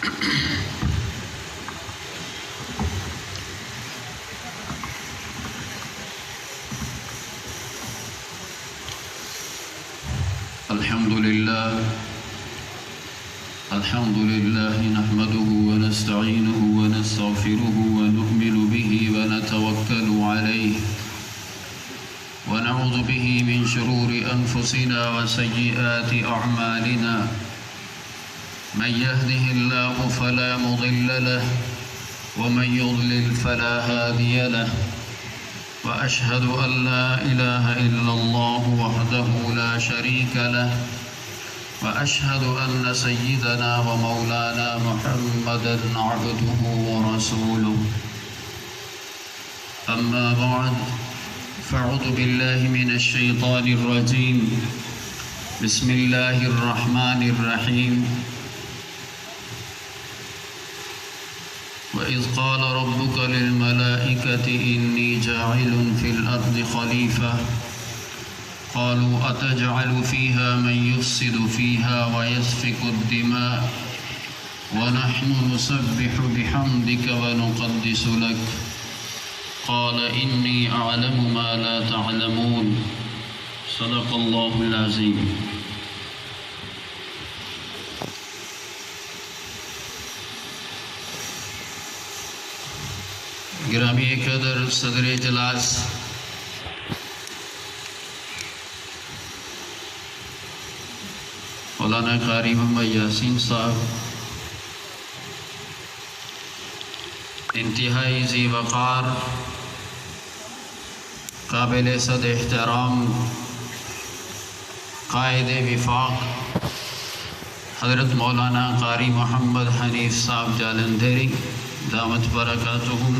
الحمد لله نحمده ونستعينه ونستغفره ونؤمن به ونتوكل عليه ونعوذ به من شرور أنفسنا وسيئات أعمالنا من يهده الله فلا مضل له ومن يضلل فلا هادي له وأشهد أن لا إله إلا الله وحده لا شريك له وأشهد أن سيدنا ومولانا محمدا عبده ورسوله أما بعد فأعوذ بالله من الشيطان الرجيم بسم الله الرحمن الرحيم وإذ قال ربك للملائكة إني جاعل في الأرض خليفة قالوا أتجعل فيها من يفسد فيها ويسفك الدماء ونحن نسبح بحمدك ونقدس لك قال إني أعلم ما لا تعلمون صدق الله العظيم. گرامی قدر صدر اجلاس مولانا قاری محمد یاسین صاحب، انتہائی ذی وقار، قابل صد احترام قائد وفاق حضرت مولانا قاری محمد حنیف صاحب جالندھری دامت برکاتہم،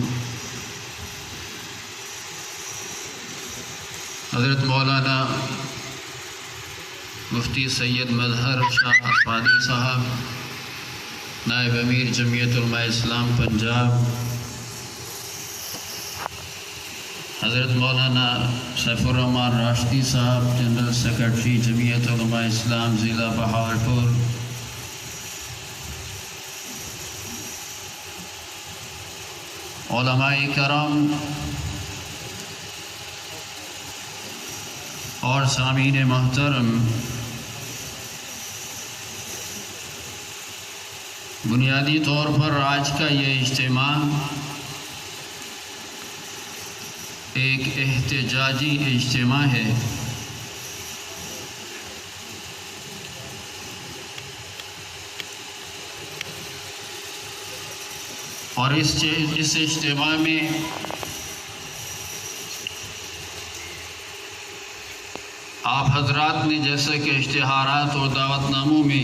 حضرت مولانا مفتی سید مظہر شاہ اصفادی صاحب، نائب امیر جمعیت علماء اسلام پنجاب، حضرت مولانا سیف الرحمان راشدی صاحب، جنرل سیکرٹری جمعیت علماء اسلام ضلع بہاولپور، علماء کرام اور سامعین محترم، بنیادی طور پر آج کا یہ اجتماع ایک احتجاجی اجتماع ہے، اور اس اجتماع میں آپ حضرات نے جیسے کہ اشتہارات اور دعوت ناموں میں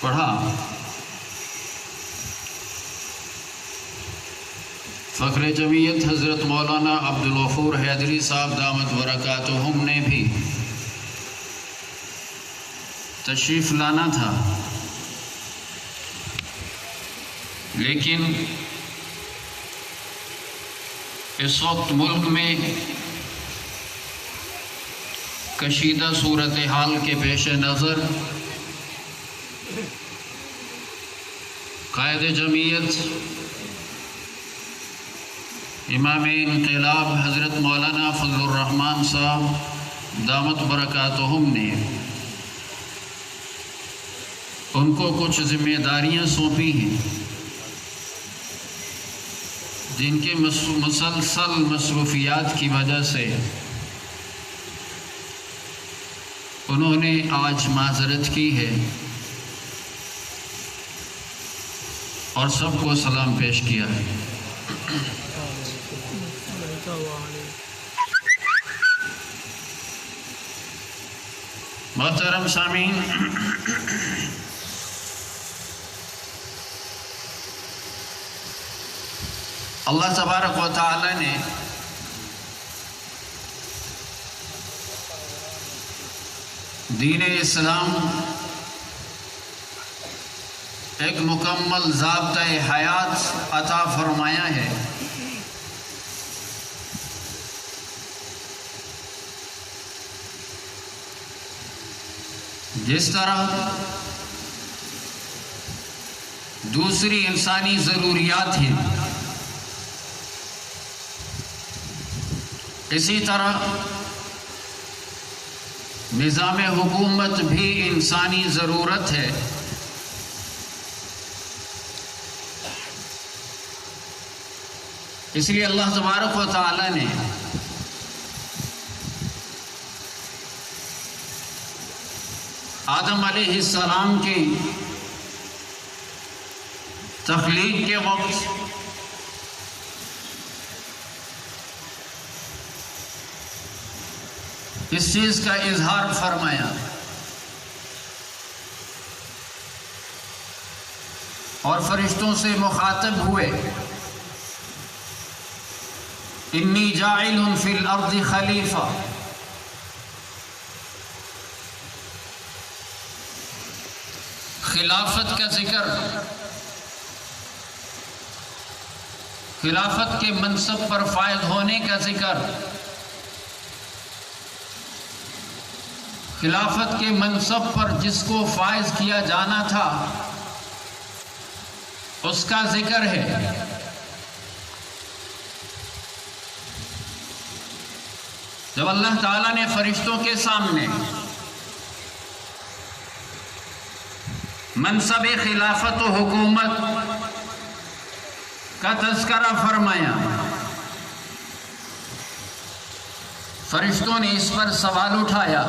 پڑھا، فخر جمعیت حضرت مولانا عبدالغفور حیدری صاحب دامت برکاتہم نے بھی تشریف لانا تھا، لیکن اس وقت ملک میں کشیدہ صورتحال کے پیش نظر قائد جمعیت امام انقلاب حضرت مولانا فضل الرحمان صاحب دامت برکاتہم نے ان کو کچھ ذمہ داریاں سونپی ہیں، جن کے مسلسل مصروفیات کی وجہ سے انہوں نے آج معذرت کی ہے اور سب کو سلام پیش کیا ہے۔ محترم سامعین، اللہ تبارک و تعالی نے دین اسلام ایک مکمل ضابطۂ حیات عطا فرمایا ہے، جس طرح دوسری انسانی ضروریات ہیں، اسی طرح نظام حکومت بھی انسانی ضرورت ہے۔ اس لیے اللہ تبارک و تعالی نے آدم علیہ السلام کی تخلیق کے وقت اس چیز کا اظہار فرمایا، اور فرشتوں سے مخاطب ہوئے، انی جاعل فی الارض خلیفہ۔ خلافت کا ذکر، خلافت کے منصب پر فائز ہونے کا ذکر، خلافت کے منصب پر جس کو فائز کیا جانا تھا اس کا ذکر ہے۔ جب اللہ تعالیٰ نے فرشتوں کے سامنے منصب خلافت و حکومت کا تذکرہ فرمایا، فرشتوں نے اس پر سوال اٹھایا،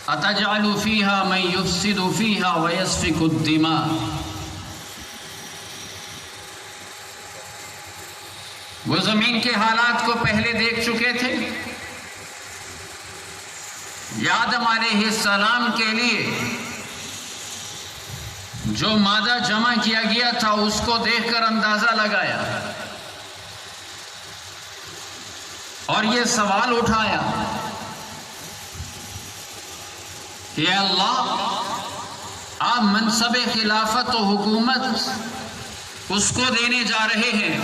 أَتَجْعَلُ فِيهَا مَن يُفْسِدُ فِيهَا وَيَسْفِكُ الدِّمَاءَ۔ وہ زمین کے حالات کو پہلے دیکھ چکے تھے، آدم علیہ السلام کے لیے جو مادہ جمع کیا گیا تھا اس کو دیکھ کر اندازہ لگایا اور یہ سوال اٹھایا کہ اے اللہ، آپ منصب خلافت و حکومت اس کو دینے جا رہے ہیں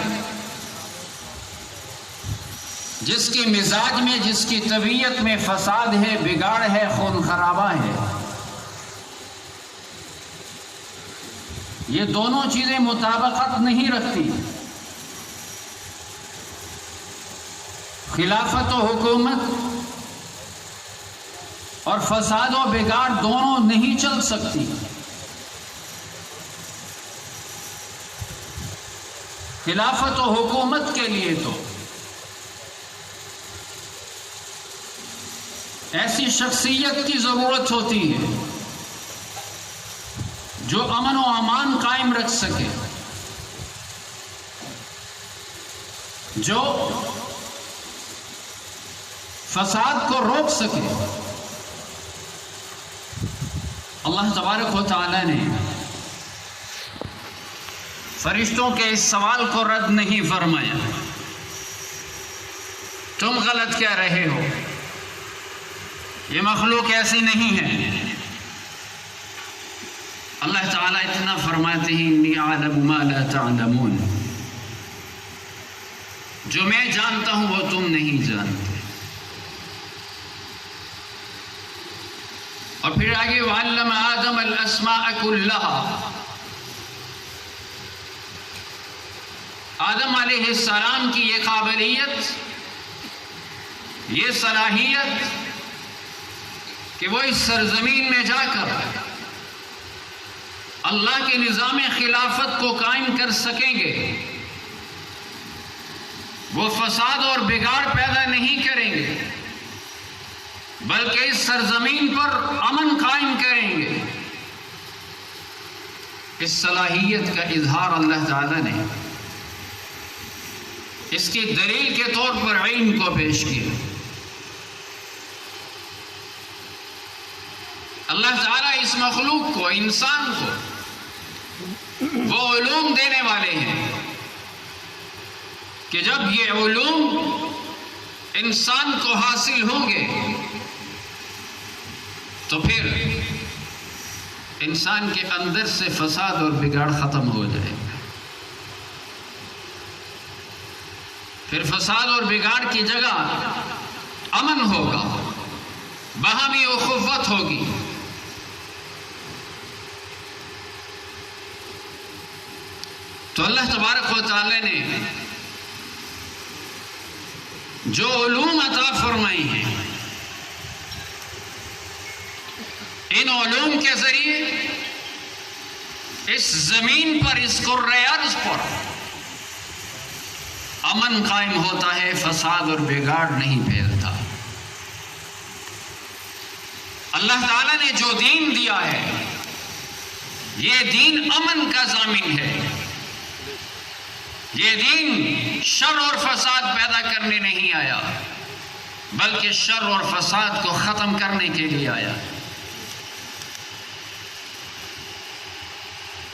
جس کے مزاج میں، جس کی طبیعت میں فساد ہے، بگاڑ ہے، خون خرابہ ہے۔ یہ دونوں چیزیں مطابقت نہیں رکھتی۔ خلافت و حکومت اور فساد و بگاڑ دونوں نہیں چل سکتی۔ خلافت و حکومت کے لیے تو ایسی شخصیت کی ضرورت ہوتی ہے جو امن و امان قائم رکھ سکے، جو فساد کو روک سکے۔ اللہ تبارک و تعالی نے فرشتوں کے اس سوال کو رد نہیں فرمایا، تم غلط کہہ رہے ہو، یہ مخلوق ایسی نہیں ہے۔ اللہ تعالیٰ اتنا فرماتے ہیں، انی اعلم ما لا تعلمون، جو میں جانتا ہوں وہ تم نہیں جانتے۔ اور پھر آگے وعلم آدم الاسماء كلها، آدم علیہ السلام کی یہ قابلیت، یہ صلاحیت کہ وہ اس سرزمین میں جا کر اللہ کے نظام خلافت کو قائم کر سکیں گے، وہ فساد اور بگاڑ پیدا نہیں کریں گے بلکہ اس سرزمین پر امن قائم کریں گے۔ اس صلاحیت کا اظہار اللہ تعالیٰ نے اس کی دلیل کے طور پر علم کو پیش کیا۔ اللہ تعالیٰ اس مخلوق کو، انسان کو، وہ علوم دینے والے ہیں کہ جب یہ علوم انسان کو حاصل ہوں گے تو پھر انسان کے اندر سے فساد اور بگاڑ ختم ہو جائے گا، پھر فساد اور بگاڑ کی جگہ امن ہوگا، باہمی اخوت ہوگی، تو اللہ تبارک و تعالی نے جو علوم عطا فرمائی ہیں، ان علوم کے ذریعے اس زمین پر، اس کرۂ ارض پر امن قائم ہوتا ہے، فساد اور بگاڑ نہیں پھیلتا۔ اللہ تعالیٰ نے جو دین دیا ہے، یہ دین امن کا ضامن ہے۔ یہ دین شر اور فساد پیدا کرنے نہیں آیا، بلکہ شر اور فساد کو ختم کرنے کے لیے آیا۔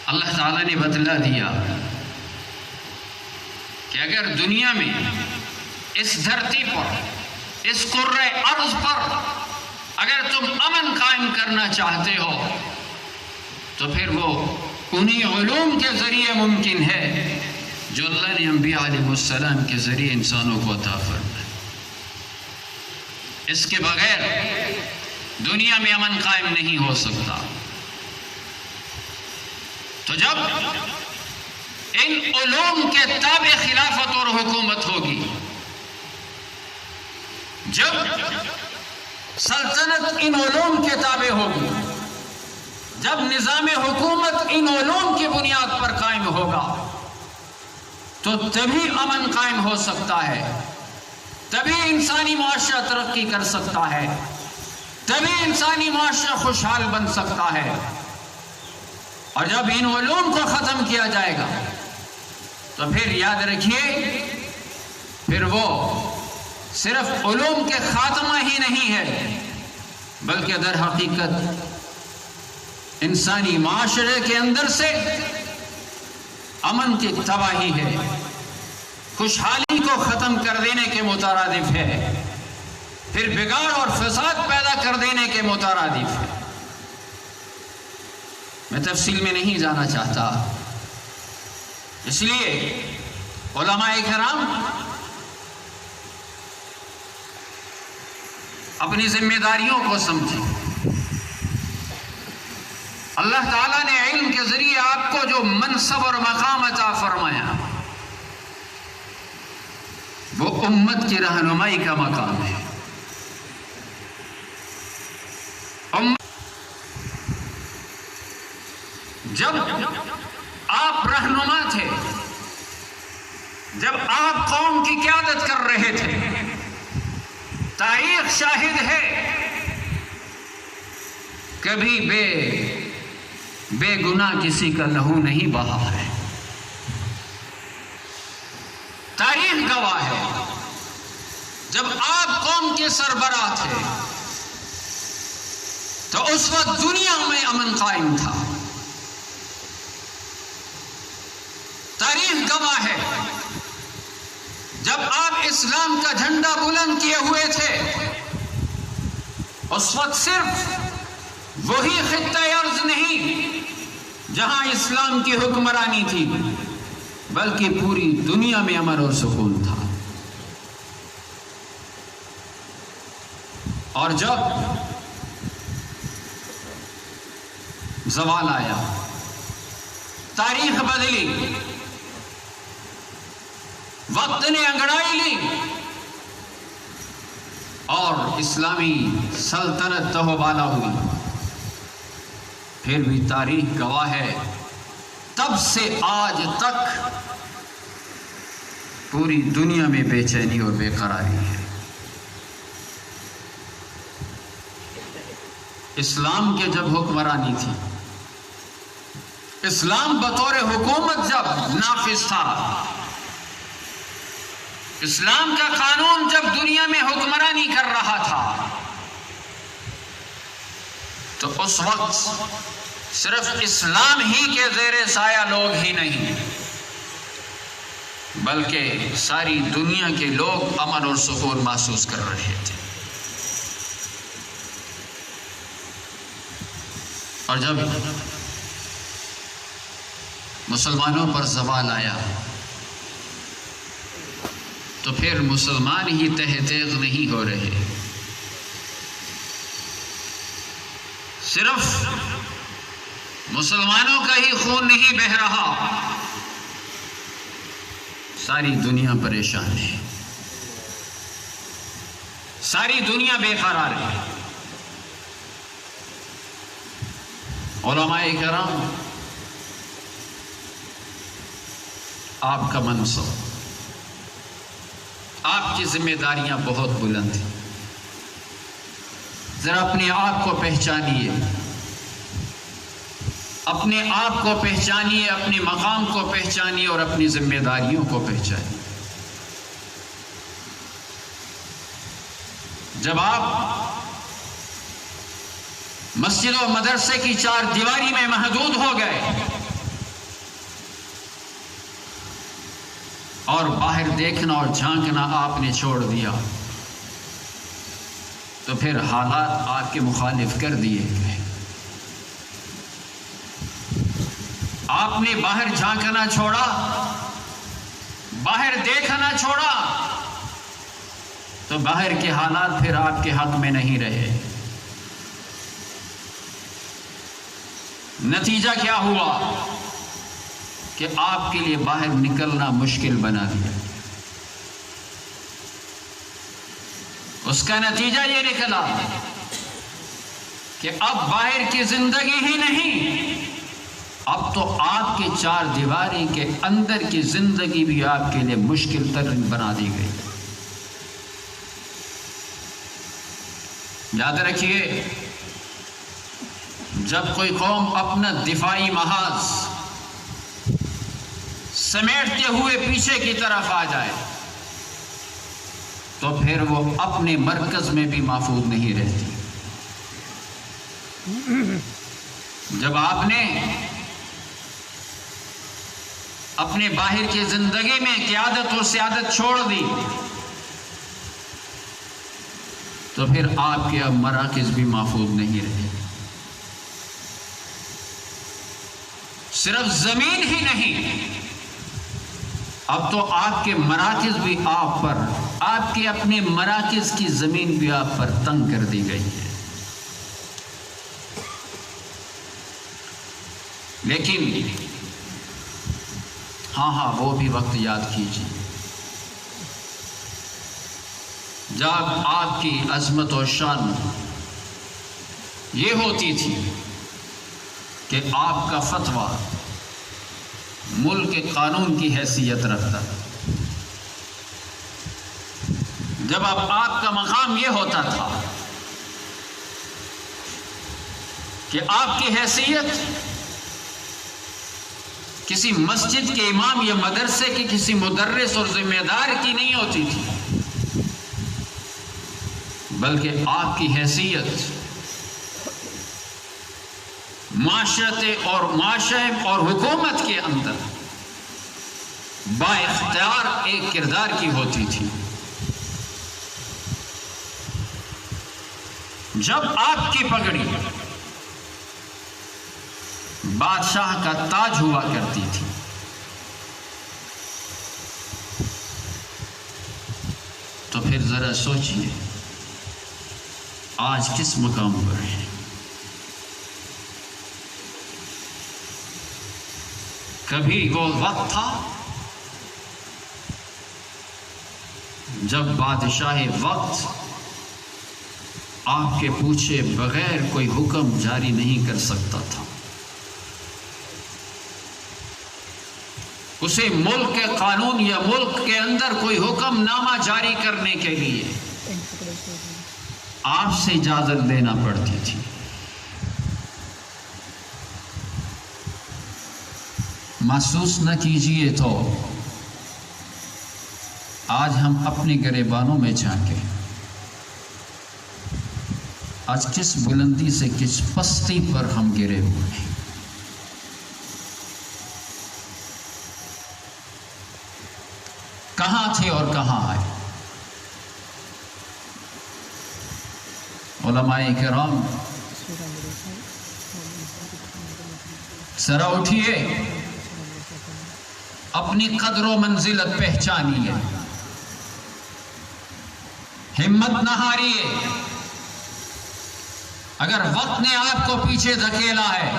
اللہ تعالیٰ نے بتلا دیا کہ اگر دنیا میں، اس دھرتی پر، اس کرۂ ارض پر اگر تم امن قائم کرنا چاہتے ہو تو پھر وہ انہی علوم کے ذریعے ممکن ہے جو اللہ نے انبیاء علیہ السلام کے ذریعے انسانوں کو عطا فرمایا۔ اس کے بغیر دنیا میں امن قائم نہیں ہو سکتا۔ تو جب ان علوم کے تابع خلافت اور حکومت ہوگی، جب سلطنت ان علوم کے تابع ہوگی، جب نظام حکومت ان علوم کی بنیاد پر قائم ہوگا، تو تبھی امن قائم ہو سکتا ہے، تبھی انسانی معاشرہ ترقی کر سکتا ہے، تبھی انسانی معاشرہ خوشحال بن سکتا ہے۔ اور جب ان علوم کو ختم کیا جائے گا تو پھر یاد رکھیے، پھر وہ صرف علوم کے خاتمہ ہی نہیں ہے، بلکہ در حقیقت انسانی معاشرے کے اندر سے امن کی تباہی ہے، خوشحالی کو ختم کر دینے کے مترادف ہے، پھر بگاڑ اور فساد پیدا کر دینے کے مترادف ہے۔ میں تفصیل میں نہیں جانا چاہتا، اس لیے علماء کرام اپنی ذمہ داریوں کو سمجھیں۔ اللہ تعالیٰ نے علم کے ذریعے آپ کو جو منصب اور مقام عطا فرمایا، وہ امت کی رہنمائی کا مقام ہے۔ جب آپ رہنما تھے، جب آپ قوم کی قیادت کر رہے تھے، تاریخ شاہد ہے کبھی بے گناہ کسی کا لہو نہیں بہا ہے۔ تاریخ گواہ ہے، جب آپ قوم کے سربراہ تھے تو اس وقت دنیا میں امن قائم تھا۔ تاریخ گواہ ہے، جب آپ اسلام کا جھنڈا بلند کیے ہوئے تھے، اس وقت صرف وہی خطہ ارض نہیں جہاں اسلام کی حکمرانی تھی، بلکہ پوری دنیا میں امن اور سکون تھا۔ اور جب زوال آیا، تاریخ بدلی، وقت نے انگڑائی لی اور اسلامی سلطنت تہوبالا ہوئی، پھر بھی تاریخ گواہ ہے تب سے آج تک پوری دنیا میں بے چینی اور بے قراری ہے۔ اسلام کے جب حکمرانی تھی، اسلام بطور حکومت جب نافذ تھا، اسلام کا قانون جب دنیا میں حکمرانی کر رہا تھا، تو اس وقت صرف اسلام ہی کے زیر سایہ لوگ ہی نہیں، بلکہ ساری دنیا کے لوگ امن اور سکون محسوس کر رہے تھے۔ اور جب مسلمانوں پر زوال آیا تو پھر مسلمان ہی تہ تیغ نہیں ہو رہے، صرف مسلمانوں کا ہی خون نہیں بہہ رہا، ساری دنیا پریشان ہے، ساری دنیا بے قرار ہے۔ علماء کرام، آپ کا منصب، آپ کی ذمہ داریاں بہت بلند ہیں۔ ذرا اپنے آپ کو پہچانیے، اپنے آپ کو پہچانیے، اپنے مقام کو پہچانیے اور اپنی ذمہ داریوں کو پہچانیے۔ جب آپ مسجد و مدرسے کی چار دیواری میں محدود ہو گئے اور باہر دیکھنا اور جھانکنا آپ نے چھوڑ دیا، تو پھر حالات آپ کے مخالف کر دیے گئے۔ آپ نے باہر جھانکنا چھوڑا، باہر دیکھنا چھوڑا، تو باہر کے حالات پھر آپ کے حق میں نہیں رہے۔ نتیجہ کیا ہوا کہ آپ کے لیے باہر نکلنا مشکل بنا دیا۔ اس کا نتیجہ یہ نکلا کہ اب باہر کی زندگی ہی نہیں، اب تو آپ کے چار دیواری کے اندر کی زندگی بھی آپ کے لیے مشکل تر بنا دی گئی۔ یاد رکھیے، جب کوئی قوم اپنا دفاعی محاذ سمیٹتے ہوئے پیچھے کی طرف آ جائے تو پھر وہ اپنے مرکز میں بھی محفوظ نہیں رہتی۔ جب آپ نے اپنے باہر کی زندگی میں قیادت و سیادت چھوڑ دی تو پھر آپ کے اب مراکز بھی محفوظ نہیں رہے۔ صرف زمین ہی نہیں، اب تو آپ کے مراکز بھی آپ پر، آپ کے اپنے مراکز کی زمین بھی آپ پر تنگ کر دی گئی ہے۔ لیکن ہاں وہ بھی وقت یاد کیجیے جب آپ کی عظمت و شان یہ ہوتی تھی کہ آپ کا فتویٰ ملک کے قانون کی حیثیت رکھتا تھا، جب اب آپ کا مقام یہ ہوتا تھا کہ آپ کی حیثیت کسی مسجد کے امام یا مدرسے کے کسی مدرس اور ذمہ دار کی نہیں ہوتی تھی، بلکہ آپ کی حیثیت معاشرے اور حکومت کے اندر با اختیار ایک کردار کی ہوتی تھی۔ جب آپ کی پگڑی بادشاہ کا تاج ہوا کرتی تھی تو پھر ذرا سوچئے آج کس مقام پر ہے۔ کبھی وہ وقت تھا جب بادشاہ وقت آپ کے پوچھے بغیر کوئی حکم جاری نہیں کر سکتا تھا، اسے ملک کے قانون یا ملک کے اندر کوئی حکم نامہ جاری کرنے کے لیے آپ سے اجازت لینا پڑتی تھی۔ محسوس نہ کیجئے تو آج ہم اپنے گریبانوں میں جھانکیں، آج کس بلندی سے کس پستی پر ہم گرے ہوئے ہیں۔ کہاں تھے اور کہاں آئے؟ علماء کرام ذرا اٹھیے، اپنی قدر و منزلت پہچانیے، ہمت نہ ہاریے۔ اگر وقت نے آپ کو پیچھے دھکیلا ہے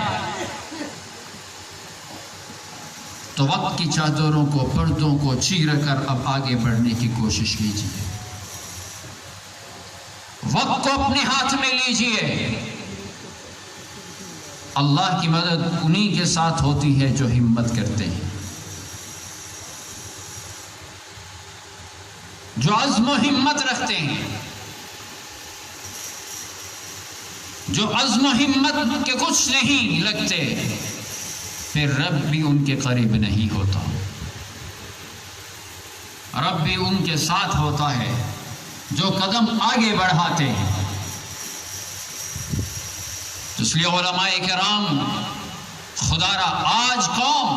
تو وقت کی چادروں کو، پردوں کو چیر کر اب آگے بڑھنے کی کوشش کیجیے، وقت کو اپنے ہاتھ میں لیجیے۔ اللہ کی مدد انہی کے ساتھ ہوتی ہے جو ہمت کرتے ہیں، جو عزم و ہمت رکھتے ہیں، جو عزم و ہمت کے کچھ نہیں لگتے، پھر رب بھی ان کے قریب نہیں ہوتا، رب بھی ان کے ساتھ ہوتا ہے جو قدم آگے بڑھاتے ہیں۔ اس لیے علماء کرام، خدا را آج قوم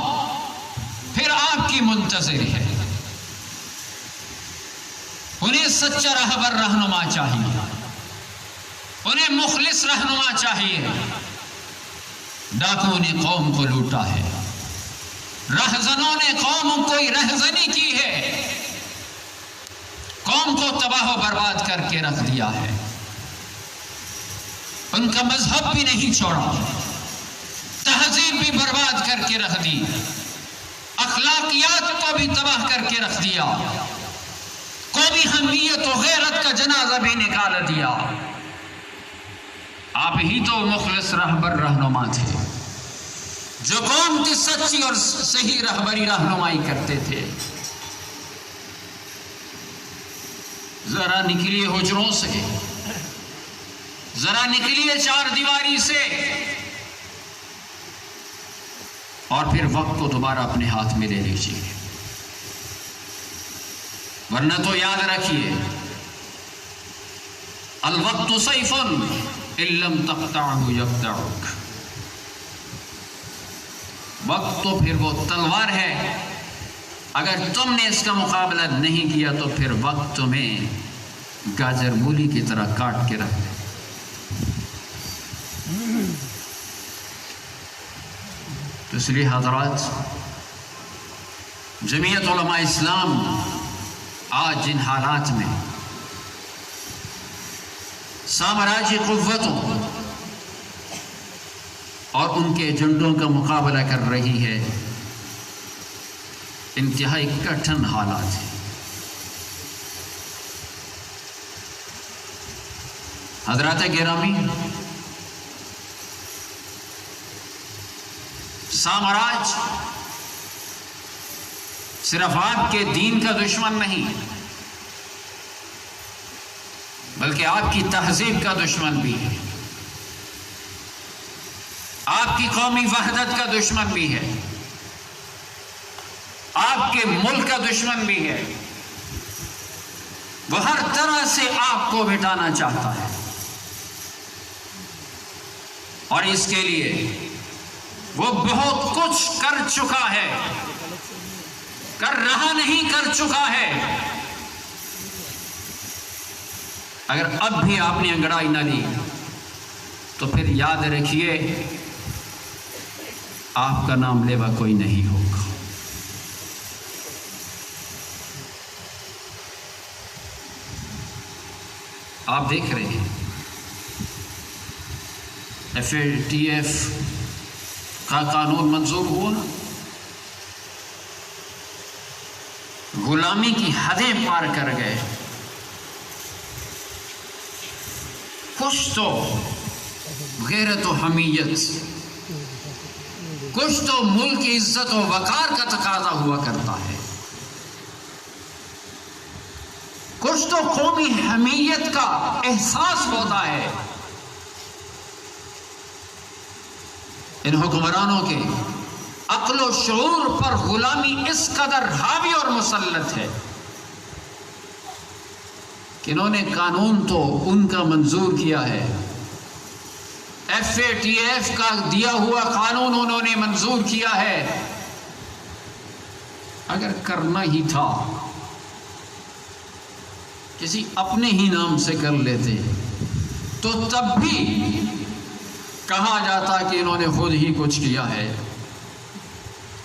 پھر آپ کی منتظر ہے، انہیں سچا رہبر رہنما چاہیے، انہیں مخلص رہنما چاہیے۔ ڈاکوؤں نے قوم کو لوٹا ہے، رہزنوں نے قوم کو رہزنی کی ہے، قوم کو تباہ و برباد کر کے رکھ دیا ہے، ان کا مذہب بھی نہیں چھوڑا، تہذیب بھی برباد کر کے رکھ دی، اخلاقیات کو بھی تباہ کر کے رکھ دیا، قومی حمیت و غیرت کا جنازہ بھی نکال دیا۔ آپ ہی تو مخلص رہبر رہنما تھے، جو قوم کی سچی اور صحیح رہبری رہنمائی کرتے تھے۔ ذرا نکلیے حجروں سے، ذرا نکلیے چار دیواری سے، اور پھر وقت کو دوبارہ اپنے ہاتھ میں لے لیجیے، ورنہ تو یاد رکھیے، الوقت سیف ان لم تقطعه یقطعک، وقت تو پھر وہ تلوار ہے، اگر تم نے اس کا مقابلہ نہیں کیا تو پھر وقت تمہیں گاجر مولی کی طرح کاٹ کے رکھ دے۔ تو اس لیے حضرات، جمعیت علماء اسلام آج جن حالات میں سامراجی قوتوں اور ان کے ایجنڈوں کا مقابلہ کر رہی ہے، انتہائی کٹھن حالات ہیں۔ حضرات گرامی، سامراج صرف آپ کے دین کا دشمن نہیں، بلکہ آپ کی تہذیب کا دشمن بھی ہے، آپ کی قومی وحدت کا دشمن بھی ہے، آپ کے ملک کا دشمن بھی ہے، وہ ہر طرح سے آپ کو مٹانا چاہتا ہے، اور اس کے لیے وہ بہت کچھ کر چکا ہے، کر رہا نہیں، کر چکا ہے۔ اگر اب بھی آپ نے انگڑائی نہ لی تو پھر یاد رکھیے، آپ کا نام لیوا کوئی نہیں ہوگا۔ آپ دیکھ رہے ہیں FATF کا قانون منظور ہوا، غلامی کی حدیں پار کر گئے، کچھ تو غیرت و حمیت، کچھ تو ملک کی عزت و وقار کا تقاضا ہوا کرتا ہے، کچھ تو قومی حمیت کا احساس ہوتا ہے۔ ان حکمرانوں کے عقل و شعور پر غلامی اس قدر حاوی اور مسلط ہے کہ انہوں نے قانون تو ان کا منظور کیا ہے، FATF کا دیا ہوا قانون انہوں نے منظور کیا ہے، اگر کرنا ہی تھا کسی اپنے ہی نام سے کر لیتے تو تب بھی کہا جاتا کہ انہوں نے خود ہی کچھ کیا ہے،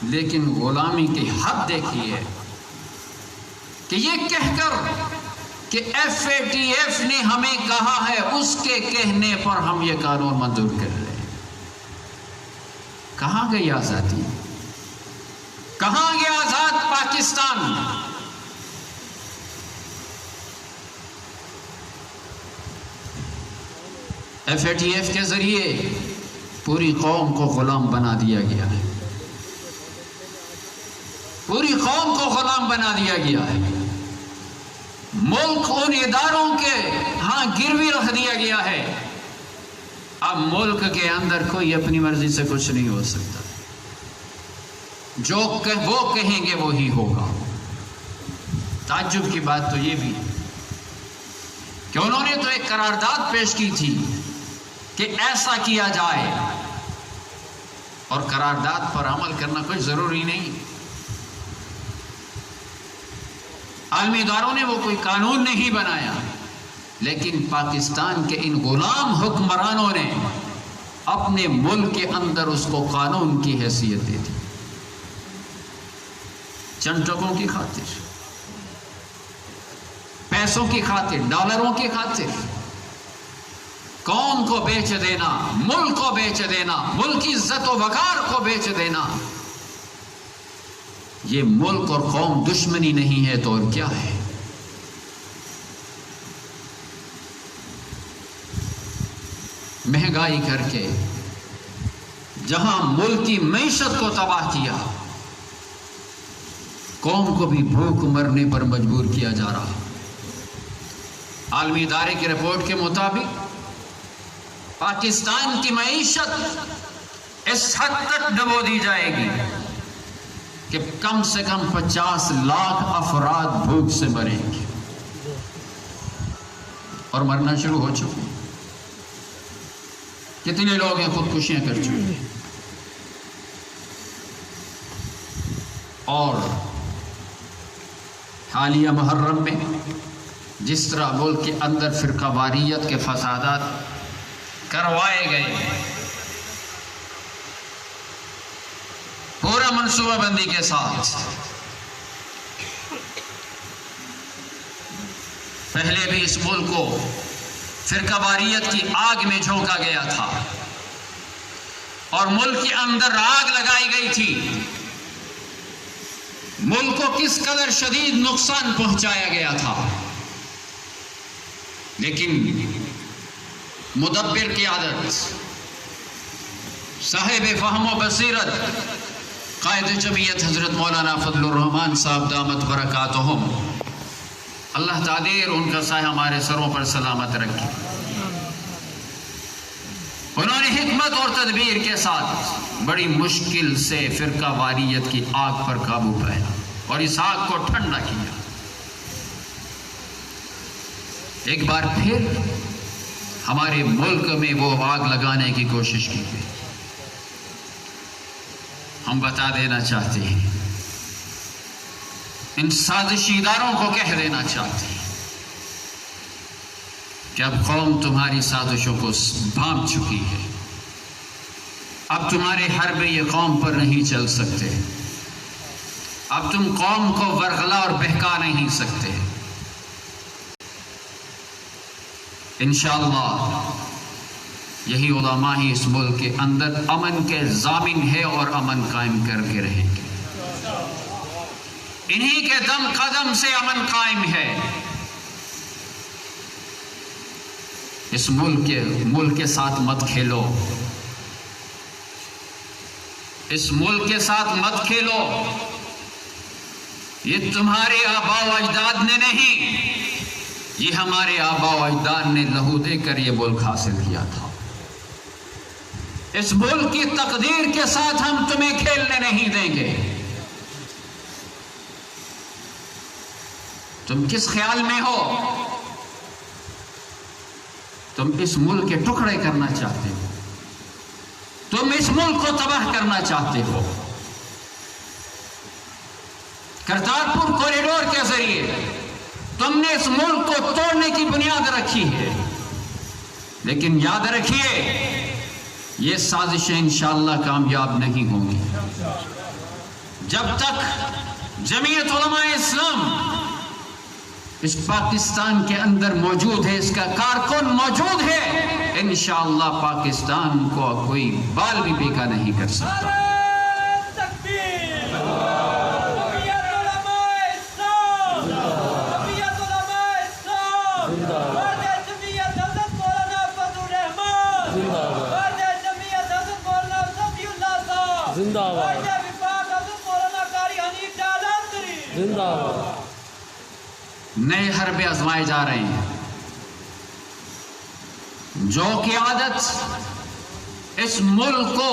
لیکن غلامی کی حد دیکھیے کہ یہ کہہ کر کہ FATF نے ہمیں کہا ہے، اس کے کہنے پر ہم یہ قانون منظور کر رہے ہیں۔ کہاں گئی آزادی؟ کہاں گیا آزاد پاکستان؟ FATF کے ذریعے پوری قوم کو غلام بنا دیا گیا ہے، پوری قوم کو غلام بنا دیا گیا ہے، ملک ان اداروں کے ہاں گروی رکھ دیا گیا ہے۔ اب ملک کے اندر کوئی اپنی مرضی سے کچھ نہیں ہو سکتا، جو وہ کہیں گے وہی ہوگا۔ تعجب کی بات تو یہ بھی کہ انہوں نے تو ایک قرارداد پیش کی تھی کہ ایسا کیا جائے، اور قرارداد پر عمل کرنا کوئی ضروری نہیں۔ عالمی اداروں نے وہ کوئی قانون نہیں بنایا، لیکن پاکستان کے ان غلام حکمرانوں نے اپنے ملک کے اندر اس کو قانون کی حیثیت دے دی، چند ٹکوں کی خاطر، پیسوں کی خاطر، ڈالروں کی خاطر قوم کو بیچ دینا، ملک کو بیچ دینا، ملک کی عزت و وقار کو بیچ دینا۔ یہ ملک اور قوم دشمنی نہیں ہے تو اور کیا ہے؟ مہنگائی کر کے جہاں ملک کی معیشت کو تباہ کیا، قوم کو بھی بھوک مرنے پر مجبور کیا جا رہا۔ عالمی ادارے کی رپورٹ کے مطابق پاکستان کی معیشت اس حد تک ڈبو دی جائے گی کہ کم سے کم 50 لاکھ افراد بھوک سے مریں گے، اور مرنا شروع ہو چکے۔ کتنے لوگ ہیں خودکشیاں کر چکے ہیں، اور حالیہ محرم میں جس طرح ملک کے اندر فرقہ واریت کے فسادات کروائے گئے، پورا منصوبہ بندی کے ساتھ، پہلے بھی اس ملک کو فرقہ واریت کی آگ میں جھونکا گیا تھا، اور ملک کے اندر آگ لگائی گئی تھی، ملک کو کس قدر شدید نقصان پہنچایا گیا تھا، لیکن مدبر کی عادت، صاحب فہم و بصیرت قائد جمعیت حضرت مولانا فضل الرحمان صاحب دامت برکاتہم، اللہ تعالی ان کا سایہ ہمارے سروں پر سلامت رکھے، انہوں نے حکمت اور تدبیر کے ساتھ بڑی مشکل سے فرقہ واریت کی آگ پر قابو پایا اور اس آگ کو ٹھنڈا کیا۔ ایک بار پھر ہمارے ملک میں وہ آگ لگانے کی کوشش کی گئی۔ ہم بتا دینا چاہتے ہیں، ان سازشی اداروں کو کہہ دینا چاہتے ہیں کہ اب قوم تمہاری سازشوں کو بھانپ چکی ہے، اب تمہارے حربے یہ قوم پر نہیں چل سکتے، اب تم قوم کو ورغلا اور بہکا نہیں سکتے۔ انشاءاللہ یہی علماء ہی اس ملک کے اندر امن کے ضامن ہے اور امن قائم کر کے رہیں گے، انہی کے دم قدم سے امن قائم ہے۔ اس ملک کے ساتھ مت کھیلو، اس ملک کے ساتھ مت کھیلو، یہ تمہارے آباء و اجداد نے نہیں، یہ ہمارے آباء و اجداد نے لہو دے کر یہ ملک حاصل کیا تھا۔ اس ملک کی تقدیر کے ساتھ ہم تمہیں کھیلنے نہیں دیں گے۔ تم کس خیال میں ہو؟ تم اس ملک کے ٹکڑے کرنا چاہتے ہو، تم اس ملک کو تباہ کرنا چاہتے ہو۔ کرتارپور کوریڈور کے ذریعے تم نے اس ملک کو توڑنے کی بنیاد رکھی ہے، لیکن یاد رکھیے یہ سازشیں انشاءاللہ کامیاب نہیں ہوں گی جب تک جمعیت علماء اسلام اس پاکستان کے اندر موجود ہے، اس کا کارکن موجود ہے، انشاءاللہ پاکستان کو کوئی بال بھی بیکا نہیں کر سکتا۔ زندہ باد جمعیت حضرت مولانا صفی اللہ صاحب زندہ باد وفاق حضرت مولانا قاری حنیف جالندری زندہ باد نئے حربے آزمائے جا رہے ہیں جو قیادت اس ملک کو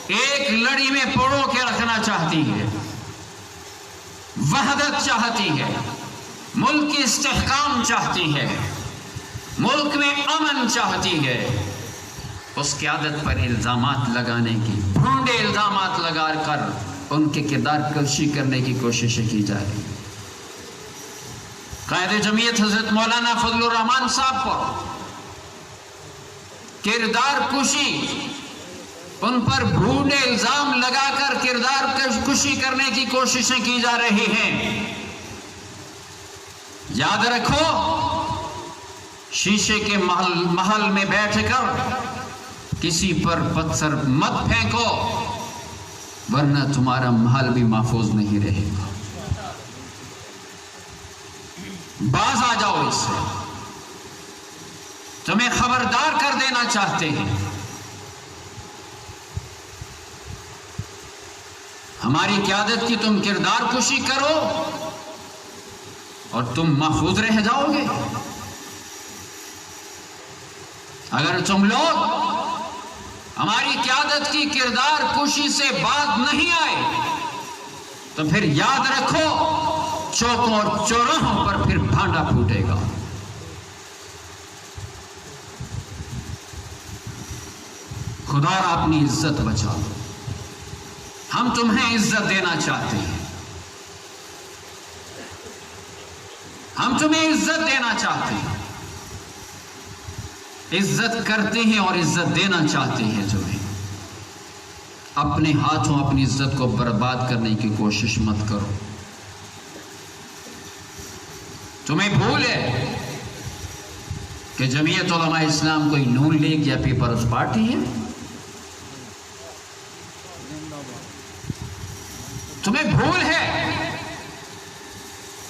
ایک لڑی میں پڑو کے رکھنا چاہتی ہے، وحدت چاہتی ہے، ملک کی استحکام چاہتی ہے، ملک میں امن چاہتی ہے، اس قیادت پر الزامات لگانے کی، بھونڈے الزامات لگا کر ان کے کردار کشی کرنے کی کوششیں کی جا رہی ہیں۔ قائد جمعیت حضرت مولانا فضل الرحمان صاحب پر کردار کشی، ان پر بھونڈے الزام لگا کر کردار کشی کرنے کی کوششیں کی جا رہی ہیں۔ یاد رکھو، شیشے کے محل میں بیٹھ کر کسی پر پتھر مت پھینکو، ورنہ تمہارا محل بھی محفوظ نہیں رہے گا۔ باز آ جاؤ اس سے، تمہیں خبردار کر دینا چاہتے ہیں۔ ہماری قیادت کی تم کردار کشی کرو اور تم محفوظ رہ جاؤ گے۔ اگر تم لوگ ہماری قیادت کی کردار کشی سے باز نہیں آئے تو پھر یاد رکھو، چوکوں اور چوراہوں پر پھر بھانڈا پھوٹے گا۔ خدا را اپنی عزت بچا لو، ہم تمہیں عزت دینا چاہتے ہیں، ہم تمہیں عزت دینا چاہتے ہیں، عزت کرتے ہیں اور عزت دینا چاہتے ہیں تمہیں۔ اپنے ہاتھوں اپنی عزت کو برباد کرنے کی کوشش مت کرو۔ تمہیں بھول ہے کہ جمعیت علماء اسلام کوئی نون لیگ یا پیپلز پارٹی ہے؟ تمہیں بھول ہے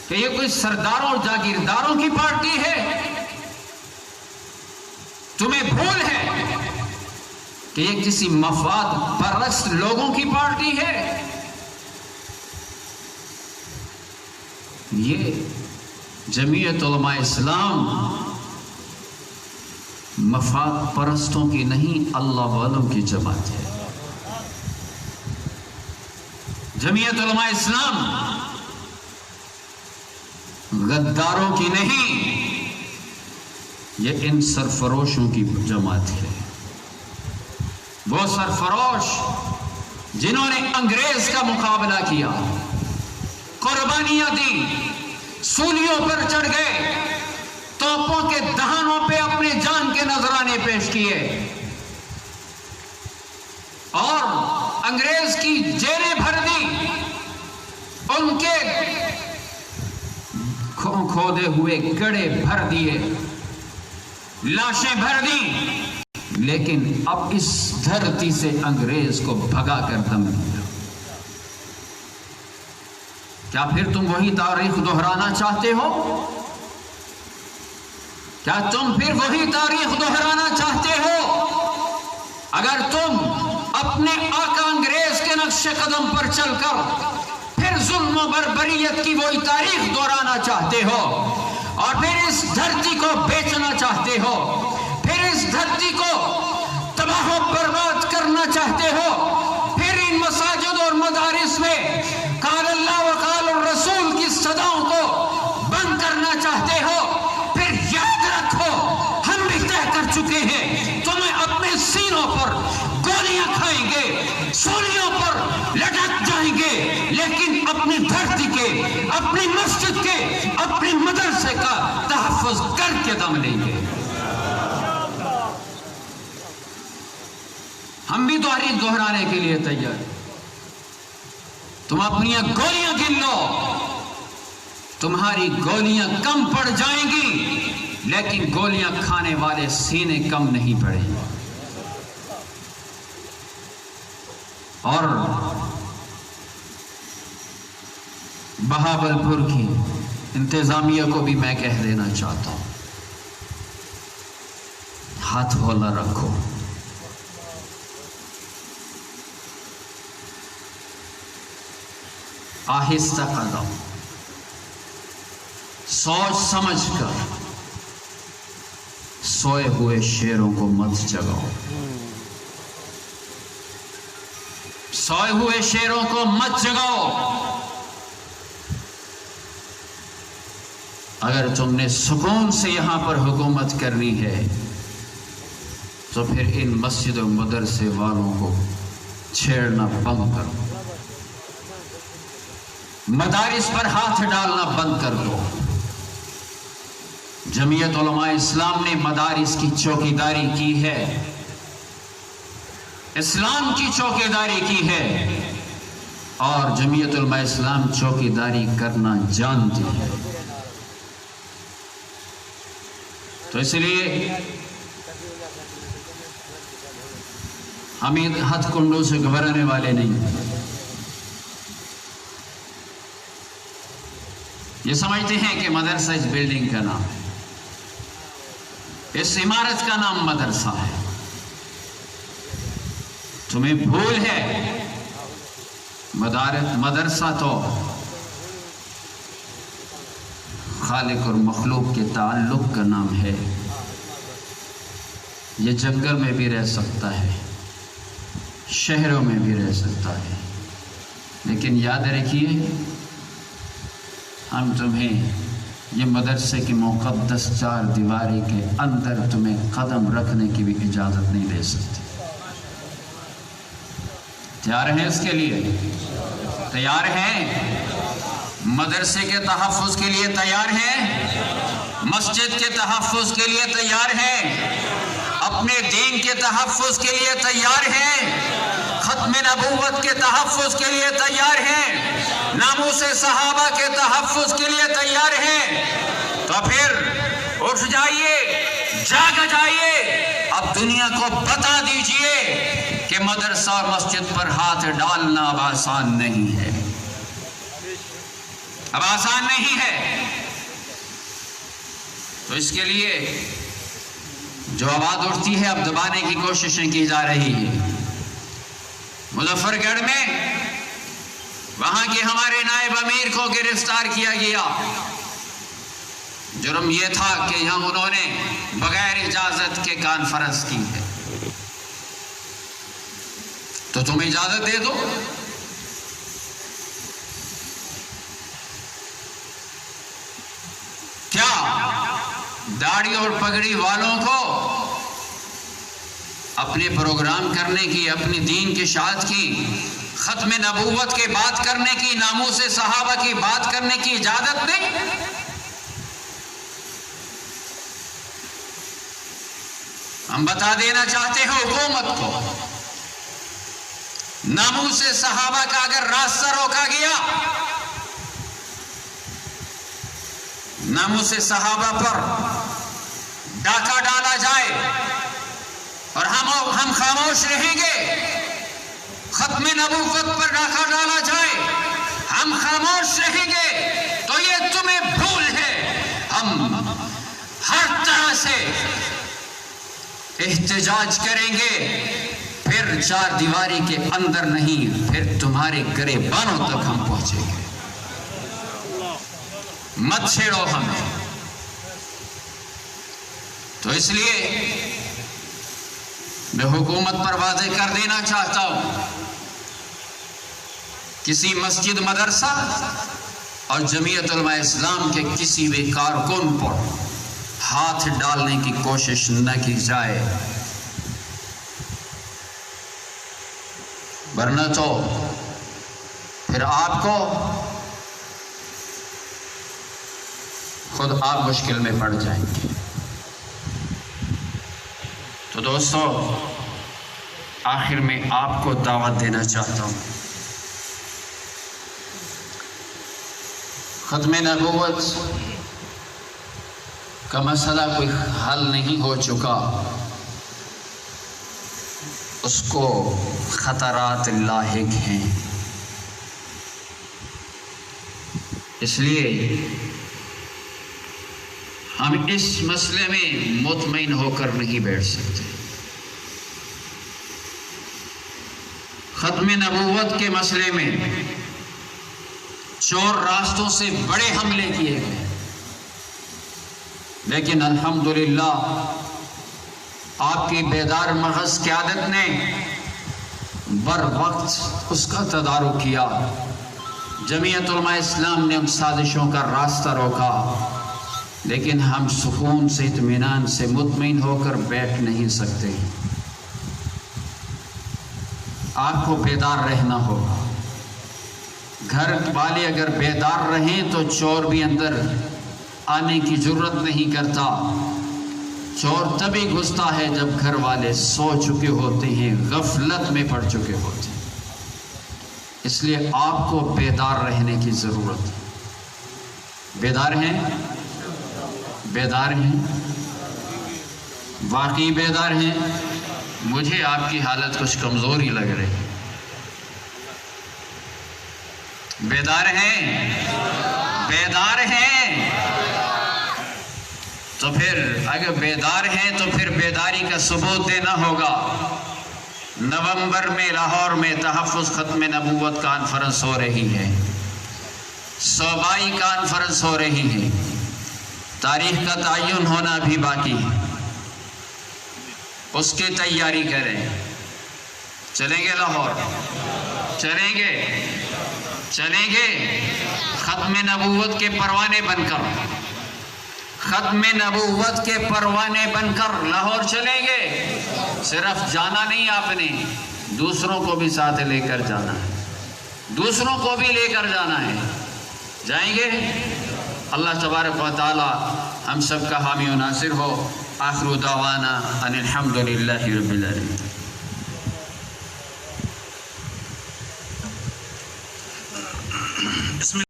کہ یہ کوئی سرداروں اور جاگیرداروں کی پارٹی ہے؟ تمہیں بھول ہے کہ یہ کسی مفاد پرست لوگوں کی پارٹی ہے؟ یہ جمعیت علماء اسلام مفاد پرستوں کی نہیں، اللہ والوں کی جماعت ہے۔ جمعیت علماء اسلام غداروں کی نہیں، یہ ان سرفروشوں کی جماعت ہے۔ وہ سرفروش جنہوں نے انگریز کا مقابلہ کیا، قربانیاں دی، سولیوں پر چڑھ گئے، توپوں کے دہانوں پہ اپنے جان کے نذرانے پیش کیے، اور انگریز کی جیلیں بھر دی، ان کے کھودے ہوئے گڑھے بھر دیے، لاشیں بھر دی، لیکن اب اس دھرتی سے انگریز کو بھگا کر دم لیا۔ کیا پھر تم وہی تاریخ دہرانا چاہتے ہو؟ کیا تم پھر وہی تاریخ دہرانا چاہتے ہو؟ اگر تم اپنے آقا انگریز کے نقش قدم پر چل کر پھر ظلم و بربریت کی وہی تاریخ دہرانا چاہتے ہو، اور پھر اس دھرتی کو بیچنا چاہتے ہو، پھر اس دھرتی کو تباہ و برباد کرنا چاہتے ہو، پھر ان مساجد اور مدارس میں قال اللہ و قال الرسول کی صداؤں کو بند کرنا چاہتے ہو، پھر یاد رکھو، ہم بھی طے کر چکے ہیں، تمہیں اپنے سینوں پر گولیاں کھائیں گے، سولیوں پر لٹک جائیں گے، لیکن اپنی دھرتی کے، اپنی مسجد کے، اپنی مدرسے کا تحفظ کر کے دم لیں گے۔ ہم بھی تاریخ دہرانے کے لیے تیار۔ تم اپنی گولیاں گن لو، تمہاری گولیاں کم پڑ جائیں گی، لیکن گولیاں کھانے والے سینے کم نہیں پڑیں گے۔ اور بہاولپور کی انتظامیہ کو بھی میں کہہ دینا چاہتا ہوں، ہاتھ ہولا رکھو. آہستہ قدم، سوچ سمجھ کر. سوئے ہوئے شیروں کو مت جگاؤ، سوئے ہوئے شیروں کو مت جگاؤ. اگر تم نے سکون سے یہاں پر حکومت کرنی ہے تو پھر ان مسجد و مدرسے والوں کو چھیڑنا بند کر دو، مدارس پر ہاتھ ڈالنا بند کر دو. جمعیت علماء اسلام نے مدارس کی چوکیداری کی ہے، اسلام کی چوکیداری کی ہے، اور جمعیت علماء اسلام چوکیداری کرنا جانتی ہے. تو اس لیے ہم ہتھ کنڈوں سے گھبرانے والے نہیں. یہ سمجھتے ہیں کہ مدرسہ اس بلڈنگ کا نام، اس عمارت کا نام مدرسہ ہے. تمہیں بھول ہے، مدرسہ تو خالق اور مخلوق کے تعلق کا نام ہے. یہ جنگل میں بھی رہ سکتا ہے، شہروں میں بھی رہ سکتا ہے، لیکن یاد رکھیے ہم تمہیں یہ مدرسے کی مقدس چار دیواری کے اندر تمہیں قدم رکھنے کی بھی اجازت نہیں دے سکتے. تیار ہیں اس کے لیے؟ تیار ہیں؟ مدرسے کے تحفظ کے لیے تیار ہیں؟ مسجد کے تحفظ کے لیے تیار ہیں؟ اپنے دین کے تحفظ کے لیے تیار ہیں؟ ختم نبوت کے تحفظ کے لیے تیار ہیں؟ ناموس صحابہ کے تحفظ کے لیے تیار ہیں؟ تو پھر اٹھ جائیے، جاگ جائیے. اب دنیا کو بتا دیجئے کہ مدرسہ اور مسجد پر ہاتھ ڈالنا اب آسان نہیں ہے، اب آسان نہیں ہے. تو اس کے لیے جو آواز اٹھتی ہے اب دبانے کی کوششیں کی جا رہی ہیں. مظفر گڑھ میں وہاں کے ہمارے نائب امیر کو گرفتار کیا گیا. جرم یہ تھا کہ یہاں انہوں نے بغیر اجازت کے کانفرنس کی ہے. تو تم اجازت دے دو. کیا داڑھی اور پگڑی والوں کو اپنے پروگرام کرنے کی، اپنے دین کی اشاعت کی، ختم نبوت کے بات کرنے کی، ناموس صحابہ کی بات کرنے کی اجازت نہیں؟ ہم بتا دینا چاہتے ہیں حکومت کو، ناموس صحابہ کا اگر راستہ روکا گیا، ناموس صحابہ پر ڈاکہ ڈالا جائے اور ہم خاموش رہیں گے، ختم نبوت پر ڈاکہ ڈالا جائے ہم خاموش رہیں گے، تو یہ تمہیں بھول ہے. ہم ہر طرح سے احتجاج کریں گے، پھر چار دیواری کے اندر نہیں، پھر تمہارے گریبانوں تک ہم پہنچیں گے. مت چھیڑو ہمیں. تو اس لیے میں حکومت پر واضح کر دینا چاہتا ہوں، کسی مسجد، مدرسہ اور جمعیت علماء اسلام کے کسی بھی کارکن پر ہاتھ ڈالنے کی کوشش نہ کی جائے، ورنہ تو پھر آپ کو خود آپ مشکل میں پڑ جائیں گے. تو دوستو، آخر میں آپ کو دعوت دینا چاہتا ہوں، ختم نبوت کا مسئلہ کوئی حل نہیں ہو چکا، اس کو خطرات لاحق ہیں. اس لیے ہم اس مسئلے میں مطمئن ہو کر نہیں بیٹھ سکتے۔ ختم نبوت کے مسئلے میں چور راستوں سے بڑے حملے کیے گئے، لیکن الحمدللہ آپ کی بیدار مغز قیادت نے بر وقت اس کا تدارک کیا۔ جمعیت علماء اسلام نے ان سازشوں کا راستہ روکا، لیکن ہم سکون سے اطمینان سے مطمئن ہو کر بیٹھ نہیں سکتے۔ آپ کو بیدار رہنا ہوگا۔ گھر والے اگر بیدار رہیں تو چور بھی اندر آنے کی جرت نہیں کرتا۔ چور تبھی گھستا ہے جب گھر والے سو چکے ہوتے ہیں، غفلت میں پڑ چکے ہوتے ہیں۔ اس لیے آپ کو بیدار رہنے کی ضرورت ہے۔ بیدار ہیں؟ بیدار ہیں؟ واقعی بیدار ہیں؟ مجھے آپ کی حالت کچھ کمزور ہی لگ رہی ہے۔ بیدار ہیں؟ بیدار ہیں؟ تو پھر اگر بیدار ہیں تو پھر بیداری کا ثبوت دینا ہوگا۔ نومبر میں لاہور میں تحفظ ختم نبوت کانفرنس ہو رہی ہے، صوبائی کانفرنس ہو رہی ہے، تاریخ کا تعین ہونا بھی باقی ہے، اس کی تیاری کریں۔ چلیں گے لاہور؟ چلیں گے؟ چلیں گے ختم نبوت کے پروانے بن کر، ختم نبوت کے پروانے بن کر لاہور چلیں گے؟ صرف جانا نہیں، آپ نے دوسروں کو بھی ساتھ لے کر جانا ہے، دوسروں کو بھی لے کر جانا ہے۔ جائیں گے؟ اللہ تبارک و تعالی ہم سب کا حامی و ناصر ہو۔ آخر دعوانا ان الحمدللہ رب العالمین۔